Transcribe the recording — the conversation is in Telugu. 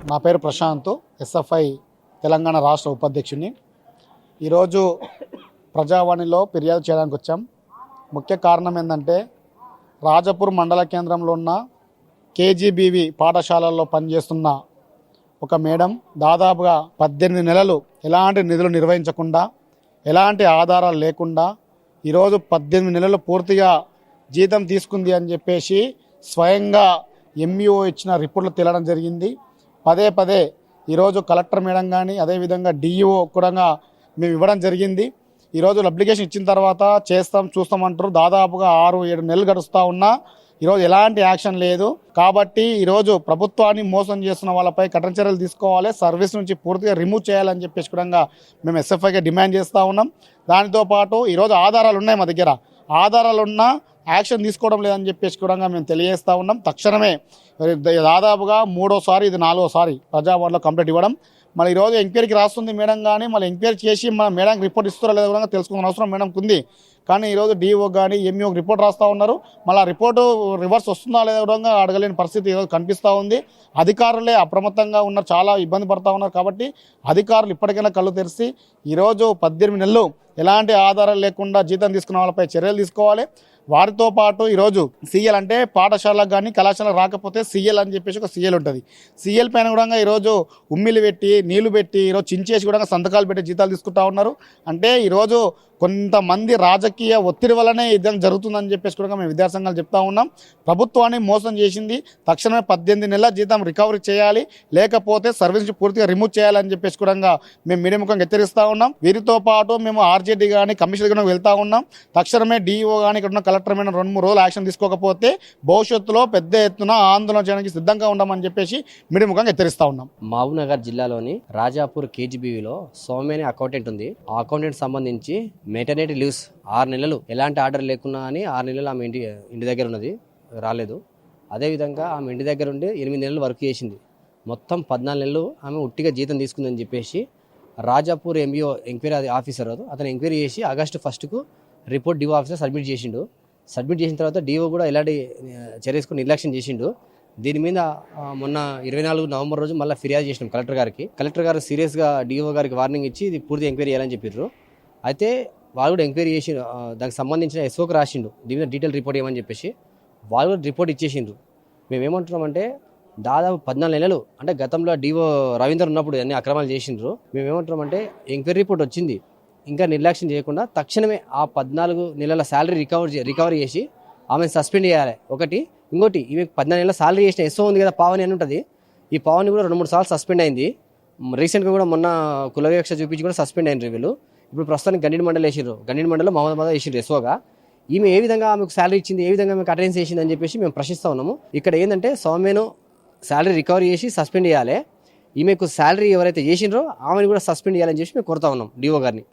నా పేరు ప్రశాంత్, ఎస్ఎఫ్ఐ తెలంగాణ రాష్ట్ర ఉపాధ్యక్షుని. ఈరోజు ప్రజావాణిలో ఫిర్యాదు చేయడానికి వచ్చాం. ముఖ్య కారణం ఏంటంటే రాజపూర్ మండల కేంద్రంలో ఉన్న కేజీబీవి పాఠశాలల్లో పనిచేస్తున్న ఒక మేడం దాదాపుగా 18 నెలలు ఎలాంటి నిధులు నిర్వహించకుండా, ఎలాంటి ఆధారాలు లేకుండా ఈరోజు 18 నెలలు పూర్తిగా జీతం తీసుకుంది అని చెప్పేసి స్వయంగా ఎంఈఓ ఇచ్చిన రిపోర్ట్లు తేలడం జరిగింది. పదే పదే ఈరోజు కలెక్టర్ మేడం కానీ అదేవిధంగా డిఈఓ కూడా మేము ఇవ్వడం జరిగింది. ఈరోజు అప్లికేషన్ ఇచ్చిన తర్వాత చూస్తామంటారు. దాదాపుగా 6-7 నెలలు గడుస్తూ ఉన్నా ఈరోజు ఎలాంటి యాక్షన్ లేదు. కాబట్టి ఈరోజు ప్రభుత్వాన్ని మోసం చేస్తున్న వాళ్ళపై కఠిన చర్యలు తీసుకోవాలి, సర్వీస్ నుంచి పూర్తిగా రిమూవ్ చేయాలని చెప్పేసి కూడా మేము ఎస్ఎఫ్ఐగా డిమాండ్ చేస్తూ ఉన్నాం. దానితో పాటు ఈరోజు ఆధారాలు ఉన్నాయి, మా దగ్గర ఆధారాలు ఉన్నా యాక్షన్ తీసుకోవడం లేదని చెప్పేసి కూడా మేము తెలియజేస్తూ ఉన్నాం. తక్షణమే దాదాపుగా 3వ సారి, ఇది 4వ సారి ప్రజావాణిలో కంప్లైంట్ ఇవ్వడం. మళ్ళీ ఈరోజు ఎంక్వైరీకి రాస్తుంది మేడం, కానీ మళ్ళీ ఎంక్వైరీ చేసి మన మేడంకి రిపోర్ట్ ఇస్తారో లేదో కూడా తెలుసుకున్న అవసరం మేడంకి ఉంది. కానీ ఈరోజు డిఓ కానీ ఎంఈఓ రిపోర్ట్ రాస్తూ ఉన్నారు. మళ్ళీ ఆ రిపోర్టు రివర్స్ వస్తుందా లేదా కూడా అడగలేని పరిస్థితి ఈరోజు కనిపిస్తూ ఉంది. అధికారులే అప్రమత్తంగా ఉన్నారు, చాలా ఇబ్బంది పడుతూ ఉన్నారు. కాబట్టి అధికారులు ఇప్పటికైనా కళ్ళు తెరిచి ఈరోజు 18 నెలలు ఎలాంటి ఆధారాలు లేకుండా జీతం తీసుకున్న వాళ్ళపై చర్యలు తీసుకోవాలి. వారితో పాటు ఈరోజు సీఎల్ అంటే పాఠశాలకు కానీ కళాశాలకు రాకపోతే సీఎల్ అని చెప్పేసి ఒక సీఎల్ ఉంటుంది. సీఎల్ పైన కూడా ఈరోజు ఉమ్మిలు పెట్టి నీళ్లు పెట్టి ఈరోజు చించేసి కూడా సంతకాలు పెట్టి జీతాలు తీసుకుంటా ఉన్నారు. అంటే ఈరోజు కొంతమంది రాజకీయ ఒత్తిడి వల్లనే ఇది జరుగుతుందని చెప్పేసి కూడా మేము విద్యార్థి సంఘాలు చెప్తా ఉన్నాం. ప్రభుత్వాన్ని మోసం చేసింది. తక్షణమే 18 నెలల జీతం రికవరీ చేయాలి, లేకపోతే సర్వీస్ పూర్తిగా రిమూవ్ చేయాలని చెప్పేసి కూడా మేము మీడియా ముఖంగా హెచ్చరిస్తూ ఉన్నాం. వీరితో పాటు మేము ఆర్జేడీ కానీ కమిషనర్ కానీ వెళ్తూ ఉన్నాం. తక్షణమే డిఓ కానీ ఇక్కడ ఉన్న కలెక్టర్ మీద 2-3 రోజులు యాక్షన్ తీసుకోకపోతే భవిష్యత్తులో పెద్ద ఎత్తున ఆందోళన చేయడానికి సిద్ధంగా ఉండమని చెప్పేసి మీడియా ముఖంగా హెచ్చరిస్తూ ఉన్నాం. మహబూబ్నగర్ జిల్లాలోని రాజాపూర్ కేజీబీవీలో సౌమ్య అనే అకౌంటెంట్ ఉంది. ఆ అకౌంటెంట్ సంబంధించి మెటర్నిటీ లీవ్స్ 6 నెలలు ఎలాంటి ఆర్డర్ లేకున్నా అని 6 నెలలు ఆమె ఇంటి దగ్గర ఉన్నది, రాలేదు. అదేవిధంగా ఆమె ఇంటి దగ్గర ఉండి 8 నెలలు వర్క్ చేసింది. మొత్తం 14 నెలలు ఆమె ఉట్టిగా జీతం తీసుకుందని చెప్పేసి రాజాపూర్ ఎంఈఓ ఎంక్వైరీ ఆఫీసర్ అతను ఎంక్వైరీ చేసి ఆగస్టు 1కు రిపోర్ట్ డిఓ ఆఫీసర్ సబ్మిట్ చేసిండు. సబ్మిట్ చేసిన తర్వాత డిఓ కూడా ఎలాంటి చర్యకు నిర్లక్ష్యం చేసిండు. దీని మీద మొన్న 24 నవంబర్ రోజు మళ్ళీ ఫిర్యాదు చేసినాం కలెక్టర్ గారికి. కలెక్టర్ గారు సీరియస్గా డిఓ గారికి వార్నింగ్ ఇచ్చి ఇది పూర్తి ఎంక్వైరీ చేయాలని చెప్పారు. అయితే వాళ్ళు కూడా ఎంక్వైరీ చేసి దానికి సంబంధించిన ఎస్ఓకి రాసిండు, దీని మీద డీటెయిల్ రిపోర్ట్ ఇవ్వమని చెప్పేసి. వాళ్ళు కూడా రిపోర్ట్ ఇచ్చేసిండ్రు. మేము ఏమంటున్నామంటే దాదాపు 14 నెలలు అంటే గతంలో డిఓ రవీందర్ ఉన్నప్పుడు అన్ని అక్రమాలు చేసిండ్రు. మేము ఏమంటున్నామంటే ఎంక్వైరీ రిపోర్ట్ వచ్చింది, ఇంకా నిర్లక్ష్యం చేయకుండా తక్షణమే ఆ 14 నెలల శాలరీ రికవరీ చేసి ఆమెను సస్పెండ్ చేయాలి. ఒకటి, ఇంకోటి ఈమె 14 నెలల శాలరీ చేసిన ఎస్ఓ ఉంది కదా పావని అని ఉంటుంది, ఈ పావని కూడా 2-3 సార్లు సస్పెండ్ అయింది. రీసెంట్గా కూడా మొన్న కులవివక్ష చూపించి కూడా సస్పెండ్ అయినారు వీళ్ళు. ఇప్పుడు ప్రస్తుతానికి గండిని మండలి వేసిర్రు, గండిని మండలిలో మహమ్మద్ వేసిర్రు ఎస్ఓగా. ఈమె ఏ విధంగా ఆమెకు శాలరీ ఇచ్చింది, ఏ విధంగా ఆమెకు అటెండెన్స్ చేసింది అని చెప్పేసి మేము ప్రశ్నిస్తూ ఉన్నాము. ఇక్కడ ఏంటంటే సౌమ్యను శాలరీ రికవరీ చేసి సస్పెండ్ చేయాలి, ఈమెకు శాలరీ ఎవరైతే చేసిండ్రో ఆమెను కూడా సస్పెండ్ చేయాలని చెప్పి మేము కోరుతా ఉన్నాం డిఓ గారిని.